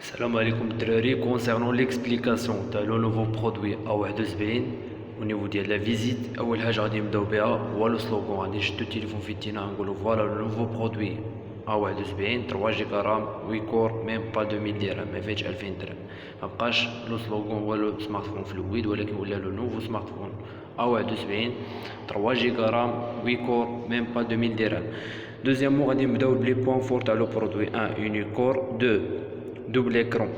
Salam alaikum Drari, concernant l'explication de le nouveau produit A71 au niveau de la visite, أول حاجة غادي نبداو بها هو لو سلوغون. غادي نشدو التليفون في يدينا نقولو فوالا لو نوفو برودوي A71 3 جيجا رام 8 كور ميم با 2000 درهم، ما فيهش 2000 درهم. مبقاش لو سلوغون هو لو سمارت فون فلويد، ولكن ولا لو نوفو سمارت فون A71 3 جيجا رام 8 كور ميم با 2000 درهم. دوزيامون غادي نبداو بلي بوان فور تاع لو برودوي. 1 يونيكور، 2 double écran,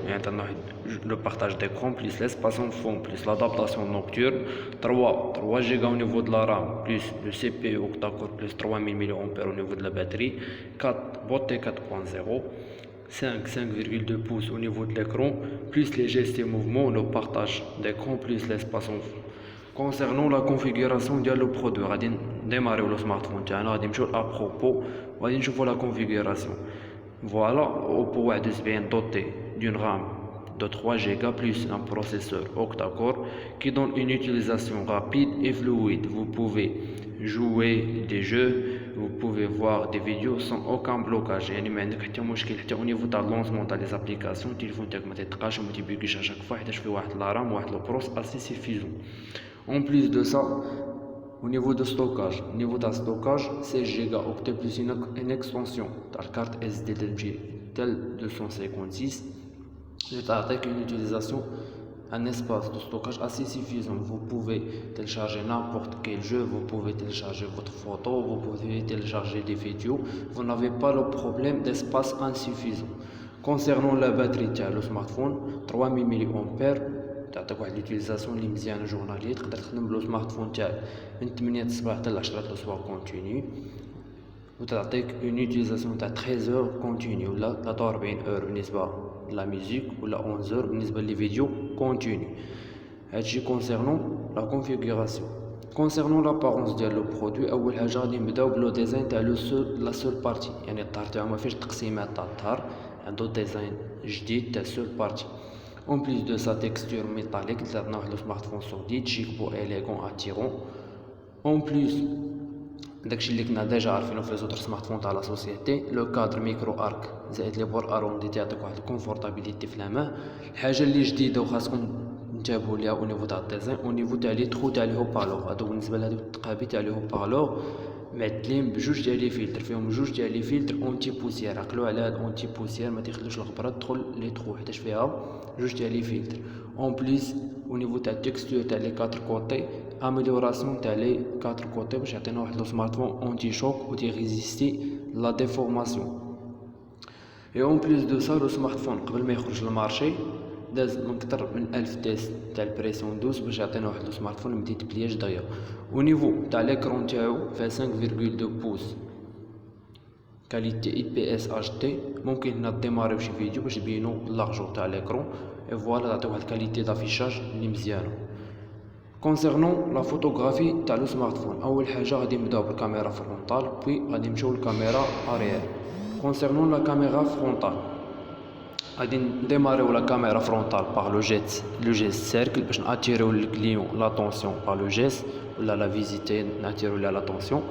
le partage d'écran, plus l'espace en fond, plus l'adaptation nocturne, 3 Go au niveau de la RAM, plus le CPU octa-core, plus 3000 mAh au niveau de la batterie, 4 beauté 4.0, 5,2 pouces au niveau de l'écran, plus les gestes et mouvements, le partage d'écran, plus l'espace en fond. Concernant la configuration du produit, on va démarrer le smartphone, on va à propos, on va voir la configuration. Voilà, Oppo A71 doté d'une RAM de 3 Go plus un processeur octa-core qui donne une utilisation rapide et fluide. Vous pouvez jouer des jeux, vous pouvez voir des vidéos sans aucun blocage. يعني ما عندك حتى مشكل حتى au niveau تاع lancement تاع les applications. التليفون تاعك ما تتقاش وما تبيكيش à chaque fois حيتاش فيه واحد la RAM واحد le pros assez suffisant. En plus de ça, au niveau de stockage, 16 Go octet plus une extension de la carte SD tel 256, avec une utilisation, un espace de stockage assez suffisant. Vous pouvez télécharger n'importe quel jeu, vous pouvez télécharger votre photo, vous pouvez télécharger des vidéos. Vous n'avez pas le problème d'espace insuffisant. Concernant la batterie de le smartphone, 3000 mAh. تعطيك واحد ليوتيليزاسيون اللي مزيانه جورناليه، تقدر تخدم بلو سمارت فون تاعك من 8 الصباح حتى ل 10 الصباح كونتينيو، وتعطيك اون يوتيليزاسيون تاع 13 اور كونتينيو ولا 43 اور بالنسبه لا ميوزيك ولا 11 اور بالنسبه لي فيديو كونتينيو. هادشي كونسيرنون لا كونفيغوراسيون. كونسيرنون لابارونس ديال لو برودوي، اول حاجه غادي نبداو بلو ديزاين تاع لا سول بارتي، يعني الدار تاعو ما فيهش تقسيمات تاع الدار، عنده ديزاين جديد تاع سول بارتي. En plus de sa texture métallique, il a un smartphone solide, chic, beau, élégant, attirant. En plus, داكشي اللي كنا ديجا عارفينو في زوتر سمارتفون تاع لا سوسيتي، لو كادر ميكرو ارك زائد لي بور اروندي تيعطيك واحد الكونفورتابيليتي في الامام. الحاجه اللي جديده وخاصكم تنتبهوا ليها او نيفو تاع الديزاين، او نيفو تاع لي ترو تاع لي هوبالور، هادو بالنسبه لهادو التقابي تاع لي هوبالور معدلين بجوج ديال لي فلتر، فيهم جوج ديال لي فلتر اونتي بوسيير. عقلوا على هاد اونتي بوسيير، ما تخلوش الغبره تدخل لي ترو حيتاش فيها جوج ديال لي فلتر. اون بليس او نيفو تاع التكستور تاع لي 4 كوتي، اميليوراسيون تاع لي 4 كوتي باش يعطينا واحد لو سمارتفون اونتي شوك و ريزيستي لا ديفورماسيون. اي اون بليس دو سا، لو سمارتفون قبل ما يخرج للمارشي داز من كتر من 1000 تيست تاع البريسيون دوز باش يعطينا واحد لو سمارتفون مديت بلياج دغيا. او نيفو تاع ليكرون تاعو فيها 5,2 بوز كاليتي اي بي اس اتش دي. ممكن هنا ديماريو شي فيديو باش يبينو لارجو تاع ليكرون، اي فوالا تعطي واحد الكاليتي دافيشاج اللي مزيانه. كونسيرنون لا فوتوغرافي تاع لو سمارتفون، اول حاجه غادي نبداو بالكاميرا فرونطال بوي غادي نمشيو للكاميرا اريير. كونسيرنون لا كاميرا فرونطال غادي نديماريو لا كاميرا فرونطال باغ لو جيست سيركل باش ناتيريو الكليون لاتونسيون باغ لو جيست ولا لا فيزيتي ناتيريو لها لاتونسيون.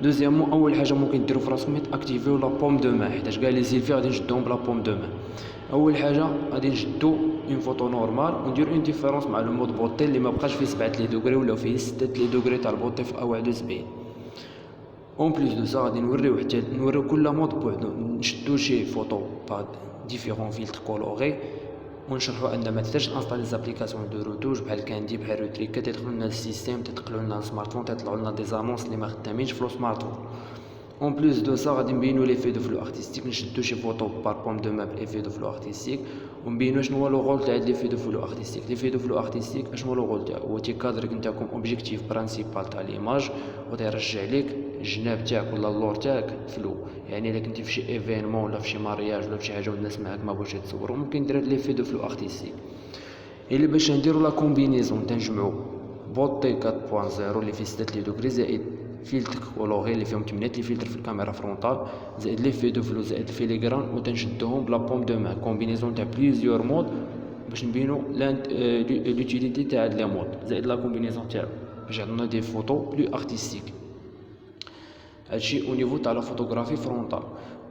دوزيامون اول حاجه ممكن ديرو في راسكم اكتيفيو لا بوم دو مان، حيتاش كاع لي سيلفي غادي نشدوهم بلا بوم دو مان. اول حاجه غادي نشدو اون فوتو نورمال ونديرو اون ديفيرونس مع لو مود بوتي اللي ما بقاش فيه 7 لي دوغري ولا فيه 6 لي دوغري تاع البوتي في A71. اون بليس دو سا غادي نوريو كل مود بوحدو، نشدو شي فوتو با ديفيرون فيلتر كولوري ونشرحوا ان ما تحتاجش انستالي زابليكاسيون دو روتوج بحال كاندي بحال روتريكا تدخلوا لنا السيستيم، تتقلوا لنا السمارتفون، تطلعوا لنا دي زانونس اللي ما خدامينش في السمارتفون. اون بليس دو سا غادي نبينو ليفي دو فلو ارتستيك، نشدو شي فوتو بار بوم دو ماب ايفي دو فلو ارتستيك ونبينو شنو هو لو رول تاع ليفي دو فلو ارتستيك. ليفي دو فلو ارتستيك اشنو هو لو رول تاعو؟ هو تيكادرك نتاكم اوبجيكتيف برانسيبال تاع ليماج وتيرجع ليك الجناب تاعك ولا اللور تاعك فلو. يعني الا كنتي في شي ايفينمون ولا في شي مارياج ولا في شي حاجه والناس معاك ما بغاوش يتصوروا، ممكن دير ليفي دو فلو ارتستيك. اللي باش نديرو لا كومبينيزون تنجمعو بوتي 4.0 اللي فيه 6 لي دوغري زائد فيلتر كولوري اللي فيهم 8 لي فيلتر في الكاميرا فرونطال زائد لي في دو فلو زائد الفيليغران وتنشدوهم بلا بوم دو مان. كومبينيزون تاع بليزيور مود باش نبينو لوتيليتي تاع هاد لي مود زائد لا كومبينيزون تاعو باش يعطينا دي فوتو بلو ارتستيك. هادشي او نيفو تاع لا فوتوغرافي فرونطال.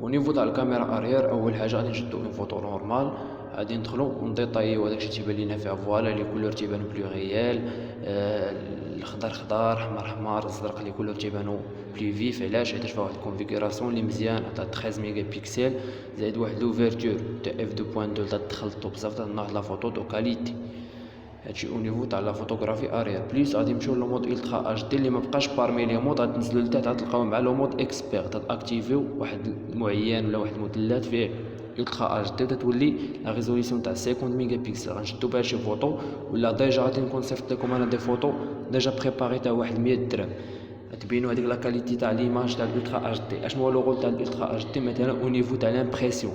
او نيفو تاع الكاميرا اريير، اول حاجه غادي نشدو اون فوتو نورمال غادي ندخلو ونديطايو هداكشي تيبان لينا فيها فوالا لي كولور تيبانو بلو ريال، الخضر خضار، حمر حمار، الزرق لي كولور تيبانو بلو فيف. علاش؟ حيتاش فيها واحد الكونفيغوراسيون اللي مزيان تاع 13 ميغا بيكسل زائد واحد لوفيرتور تاع اف 2.2 تخلطو بزاف تاع نوع لا فوتو دو كاليتي. هادشي او نيفو تاع لا فوتوغرافي اريير. بليس غادي نمشيو لو مود الترا اش دي اللي ما بقاش بارمي لي مود، غادي تنزلو لتحت غتلقاو مع لو مود اكسبير تاكتيفيو واحد المعين ولا واحد الموديلات فيه الترا اش دي تولي لا ريزوليسيون تاع 50 ميغا بيكسل. غنشدو بها شي فوتو ولا ديجا غادي نكونسيفط لكم انا دي فوتو ديجا بريباري تاع واحد 100 درهم تبينوا هذيك لا كاليتي تاع ليماج تاع الالترا اش دي. اشنو هو لو رول تاع الالترا اش دي؟ مثلا او نيفو تاع لامبريسيون،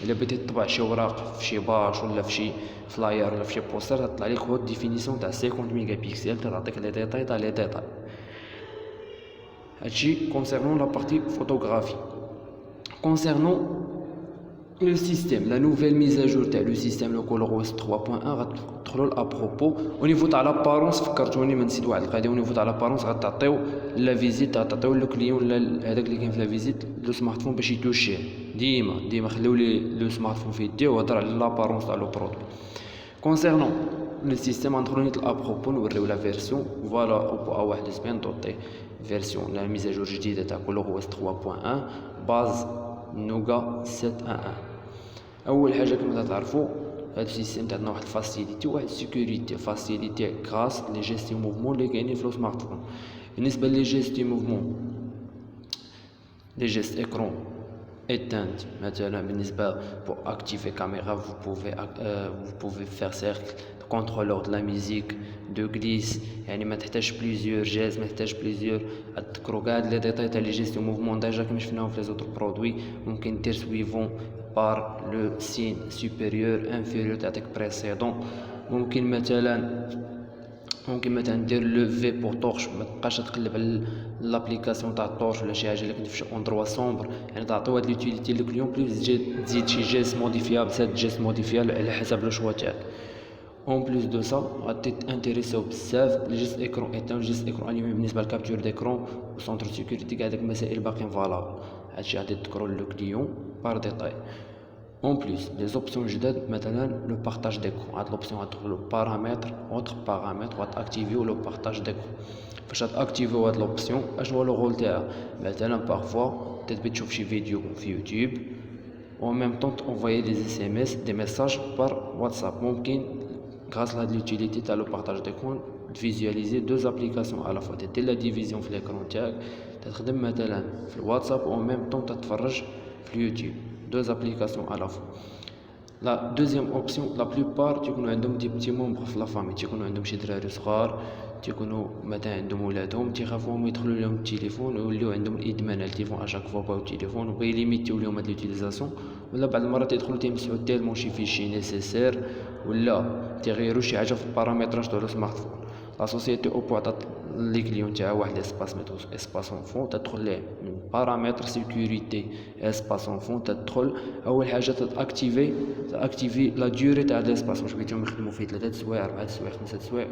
الا بغيتي تطبع شي وراق في شي باش ولا في شي فلاير ولا في شي بوستر تطلع لك هو ديفينيسيون تاع 50 ميغا بيكسل تعطيك لي ديتاي تاع لي ديتاي. هادشي كونسيرنون لا بارتي فوتوغرافي. كونسيرنون le système, la nouvelle mise à jour تاع le système le ColorOS 3.1 غتدخلوا لابروبو. au niveau تاع لابارونس فكرتوني ما نسيت واحد القضيه. au niveau تاع لابارونس غتعطيو لا فيزيت، تعطيو لو كليون ولا هذاك اللي كاين في لا فيزيت لو سمارت فون باش يتوشيه. ديما خليو لي لو سمارت فون في يديه وهضر على لابارونس تاع لو برودوي. كونسيرنون لو سيستيم غندخلو نيت الابروبو نوريو لا فيرسيون. فوالا اوبو A1 دوطي فيرسيون لا ميزا جور جديده تاع ColorOS 3.1 باز نوغا 7.1. اول حاجه كما تعرفوا هذا السيستم عندنا واحد الفاسيليتي واحد السيكوريتي. فاسيليتي غراس لي جيست موفمون اللي كاينين في السمارت فون. بالنسبه لي جيست موفمون لي جيست اكرون éteinte مثلا بالنسبه pour activer caméra vous pouvez faire cercle contrôleur de la musique de glisse. يعني ما تحتاج بليزيور جاز، ما تحتاج بليزيور. تذكروا كاع لي ديتاي تاع لي جيست موفمون ديجا كما شفناهم في لي زوتر برودوي. ممكن دير سويفون بار لو سين سوبيريور انفيريور تعطيك بريسيدون. ممكن مثلا دير لو في بور طورش، ما تبقاش تقلب على لابليكاسيون تاع الطورش ولا شي حاجه اللي كنت في شي اندروا سومبر. يعني تعطيو هاد لوتيليتي للكليون بليس تزيد شي جيست موديفيابل، ساد جيست موديفيابل على حسب لو شوا تاعك. اون بليس دو سا غادي تانتيريسيو بزاف لي جيست اكرون ايتان جيست اكرون انيمي بالنسبه للكابتور ديكرون وسونتر سيكوريتي. كاع داك المسائل باقيين فالابل. هادشي غادي تذكروا لو كليون بار ديتاي. اون بليس لي زوبسيون جداد مثلا لو بارطاج ديكرون. هاد لوبسيون غتدخلوا بارامتر اوتر بارامتر وغتاكتيفيو لو بارطاج ديكرون. فاش غتاكتيفيو هاد لوبسيون اشنو هو لو رول تاعها؟ مثلا بارفوا تبغي تشوف شي فيديو في يوتيوب و ميم طون تونفويي دي اس ام اس دي ميساج بار واتساب. ممكن غراس لهاد لوتيليتي تاع لو بارطاج ديكرون تفيزواليزي دوز ابليكاسيون على فوا. دير لا ديفيزيون في ليكرون تاعك تخدم مثلا في الواتساب و ميم طون تتفرج في اليوتيوب. دوز ابليكاسيون على فوا. لا دوزيام اوبسيون لا بلوبار تيكونوا عندهم دي بتي مومبر في لا فامي، تيكونوا عندهم شي دراري صغار، تيكونوا مثلا عندهم ولادهم تيخافوهم يدخلوا لهم التليفون ويوليو عندهم الادمان على التليفون اشاك فوا باو التليفون وبيليميتيو لهم هاد لوتيليزاسيون. ولا بعض المرات يدخلوا تيمسحوا تيلمون شي فيشي نيسيسير ولا تيغيروا شي حاجه في البارامتراج تاع لو سمارت فون. لا سوسيتي اوبو عطات لي كليون تاعها واحد اسباس ميتو اسباس اون فون تدخل ليه من بارامتر سيكوريتي اسباس اون فون. تدخل اول حاجه تاكتيفي لا ديوري تاع لاسباس. واش بغيتيهم يخدموا فيه 3 سوايع 4 سوايع 5 سوايع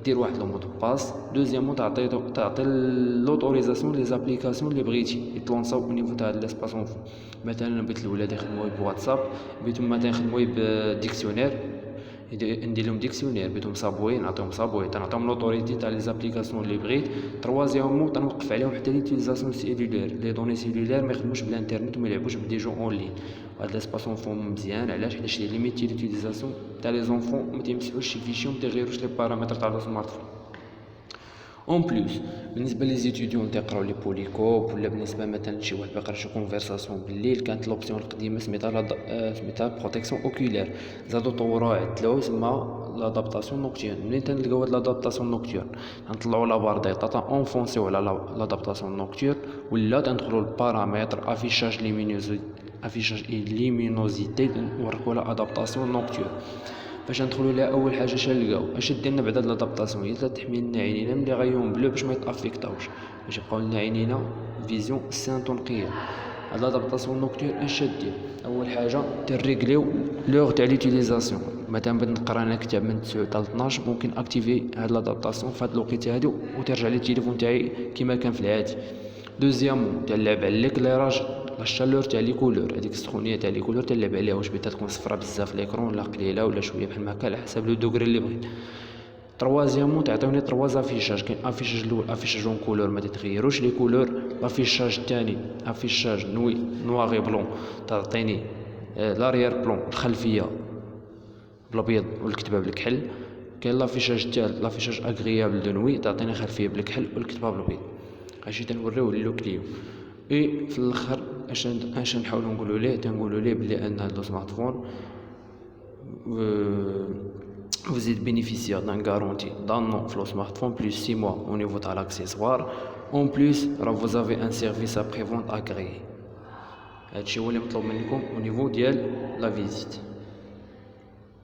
دير واحد لو مود باس. دوزيامون تعطي لوتوريزاسيون لي زابليكاسيون اللي بغيتي يتلونساو او نيفو تاع لاسباس اون فون. مثلا بغيت الولاد يخدموا بواتساب، بغيتهم مثلا يخدموا بديكسيونير ندير لهم ديكسيونير، بغيتهم صابوي نعطيهم صابوي، تنعطيهم لوطوريتي تاع لي زابليكاسيون اللي بغيت. تروازيامون تنوقف عليهم حتى ليوتيليزاسيون سيلولير. لي دوني سيلولير ما يخدموش بالانترنت وما يلعبوش بدي جو اون لين. هاد لاسباس اون فون مزيان علاش؟ حيت ليميتي ليوتيليزاسيون تاع لي زونفون ما تيمسحوش شي فيشي وما تيغيروش لي بارامتر تاع لو سمارت فون. اون بلوس بالنسبه لي زيتيديون تيقراو لي بوليكوب ولا بالنسبه مثلا شي واحد بيقرا شي كونفرساسيون بالليل، كانت لوبسيون القديمه سميتها بروتيكسيون اوكولير. زادو طوروها عدلوها يسمى لادابتاسيون نوكتيرن. منين تنلقاو هاد لادابتاسيون نوكتيرن نطلعوا لا بار ديتا اونفونسيو على لادابتاسيون نوكتيرن ولا تندخلوا للبارامتر افيشاج ليمينوزيتي نوريكو لا ادابتاسيون نوكتيرن. باش ندخلوا لها اول حاجه شنلقاو اش ديرنا بعد هاد لادابتاسيون هي تحمي لنا عينينا ملي غيوم بلو باش ما يتافيكتاوش، باش يبقاو لنا عينينا فيزيون سانتونقيه. هاد لادابتاسيون نوكتير اش دير؟ اول حاجه تريغليو لوغ تاع ليوتيليزاسيون. مثلا بغيت نقرا انا كتاب من 9 حتى 12 ممكن اكتيفي هاد لادابتاسيون في هاد الوقيته هادو وترجع لي التليفون تاعي كما كان في العادي. دوزيامون تلعب على ليكليراج لا شالور تاع لي كولور، هذيك السخونيه تاع لي كولور تلعب عليها، واش بغيتها تكون صفرا بزاف ليكرون ولا قليله ولا شويه بحال هكا على حسب لو دوغري اللي بغيت. تروازيامون تعطيوني 3 افيشاج، كاين افيشاج الاول افيشاج اون كولور ما تتغيروش لي كولور، لافيشاج الثاني افيشاج نواغي بلون تعطيني لاريير بلون الخلفيه بالابيض والكتابه بالكحل، كاين لافيشاج الثالث لافيشاج اغريابل دو نوي تعطيني خلفيه بالكحل والكتابه بالابيض. هادشي تنوريوه لو كليو. اي في الاخر اش نحاولوا نقولوا ليه بلي ان هذا سمارتفون vous êtes bénéficiaire d'un garantie d'un an sur le smartphone plus 6 mois au niveau de l'accessoire. En plus, vous avez un service après-vente agréé. هادشي هو اللي مطلوب منكم au niveau ديال la visite.